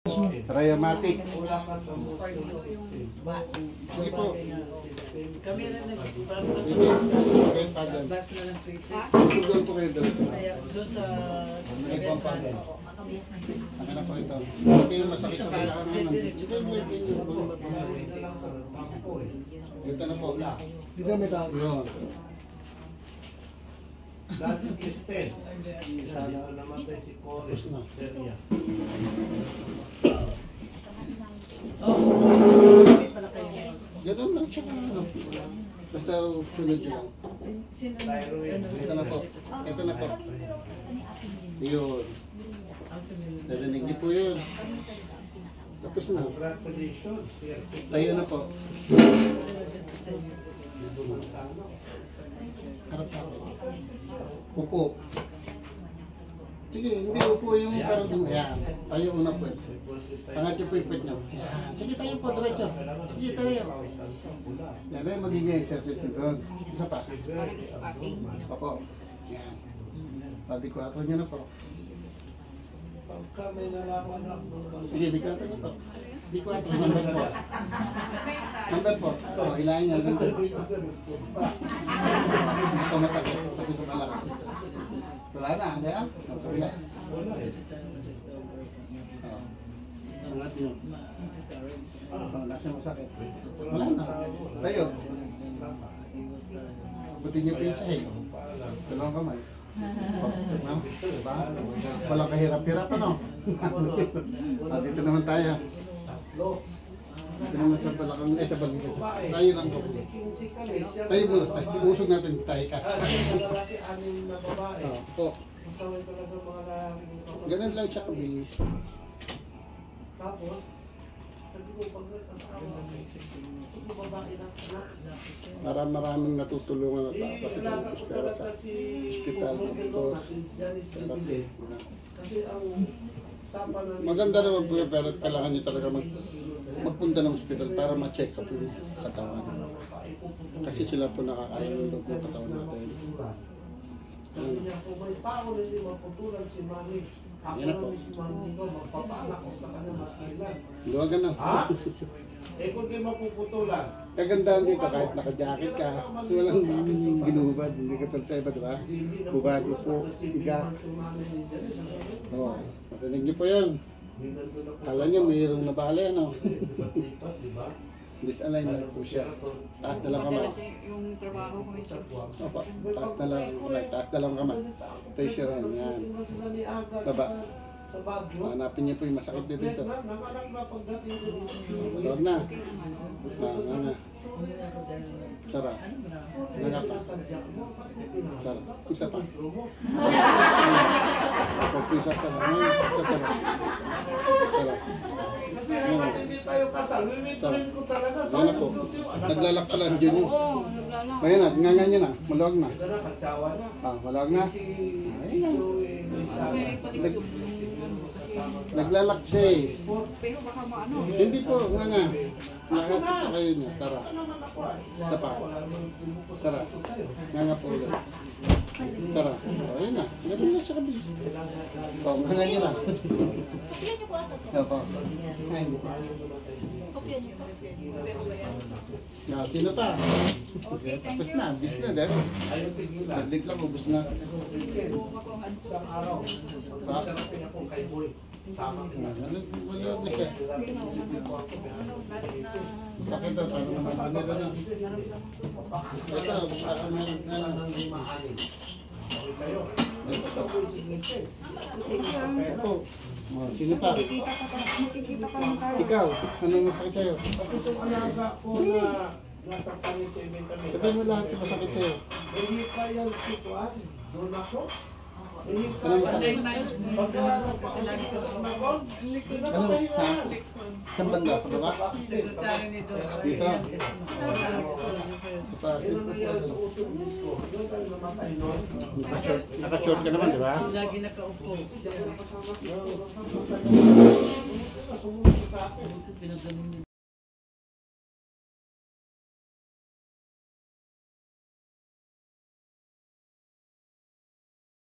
Rayamatic. Sige po. Kami rin nag-bus na ng treatment. Doon po kayo doon. Doon sa Nagpampagod. Ang anak ko ito. Hindi yung masakit sa kailangan naman. Ito na po. Hindi may tao. Yun. Dati Kristen, sana namatay si Coris Teria. Ganun lang siya. Basta sunod nyo lang. Ito na po. Ito na po. Yun. Narinig niyo po yun. Tapos na. Congratulations, Sir. Tayo na po. Harap na po. Upo. Sige, hindi upo yung parang dun. Yan. Tayo una po. Pangat yung pipit niyo. Sige tayo po, diretso. Sige tayo. Yan ay magiging exercise nito. Isa pa. Opo. Yan. Pati 4 niyo na po. Pagka may nalaman ako. Sige, di 4 niyo po. Di 4. Number po. Number po. O, ilahin niya. Ito matakit. Sabi sa malakas. Wala na, hindi ah. Wala. Angat niyo. Nasa masakit. Wala na. Tayo. Buti niyo po yung sahig. Dalawang kamay. Walang kahirap-hirap ano? At dito naman tayo. Dito naman sa balakang, sa balikat. Tayo lang po. Tayo muna, iusog natin tayo ka. Po. Ganun lang siya kabilis. Tapos, sabi ko, pag nagkasawa ko, babae na anak. Maraming natutulungan na tao. Kasi Ilaga ko hospital talaga si hospital, doktor. si Janice Bibili. Kasi ang sapa na... Maganda naman po yun, pero kailangan nyo talaga magpunta ng hospital para ma-check up yung katawan. Kasi sila po nakakaya ng loob ng katawan natin. Sabi niya po, may tao na hindi maputulan si Mami. Ako Yan na po. lang si Mami ko, magpapaanak ko sa kanya maskilan. Luwagan na. Ha? Eh kung di mapuputulan, Kagandahan dito kahit naka-jacket ka, walang ginuhubad, hindi ka tulad sa iba, di ba? Hubad, upo, higa. Oo, marinig niyo po yun. Kala niyo mayroong nabali, ano? di ba? Disalign na po siya. Taas na lang kamay. Yung trabaho ko isa. Opo, taas na lang kamay, taas na lang kamay. Pressure yan. Baba. Sa Baguio. Hanapin niyo po yung masakit dito. Vietnam, nanganak na pagdating dito. Huwag na. Nga. Sarap. Nga pa. Sarap. Isa pa. Pag-isa pa lang. Sarap. Sarap. Kasi hanggang hindi tayo kasal, mimiturin ko talaga. Sana po. Naglalak pa lang dyan yun. Kaya na, nga nyo na. Maluwag na. Ito na, katsawa na. Maluwag na. Si Joey, Naglalak siya eh. Pero baka maano. Hindi po, nga. Lahat ito kayo niya. Tara. Isa pa. Tara. Nga po ulit. Tara. O, yun na. Ganun lang siya kabilis. O, nga nyo na. Kopya niyo po ata sir. Opo. Ay, Kopya niyo po. sino pa? Tapos na, bis na din. ayaw tigilan. Naglit lang, ubus na. Isang araw, sarapin ako kay Boy. Sama kita. Wala na siya. Sakit na, parang naman na na. Ito, baka meron na. Ng limahanin. Okay sa'yo. Ito po yung signature. Opo. Oh, sino pa? Ikaw, ano masakit sa'yo? Pag itong alaga ko na nasa panisibin kami. Sabi mo lahat yung masakit sa'yo. Ehikayal situan. Doon ako. Ano masakit? Pagka napakasakit ka sa nagon, Ano? Ha? Saan banda? Pagkaba? Secretary ni Doc. Dito. Ito. Yun ang nangyari sa usong disco. Doon tayo namatay noon. Naka-short ka naman, di ba? Lagi nakaupo. Sumunod sa akin. Pinagaling ni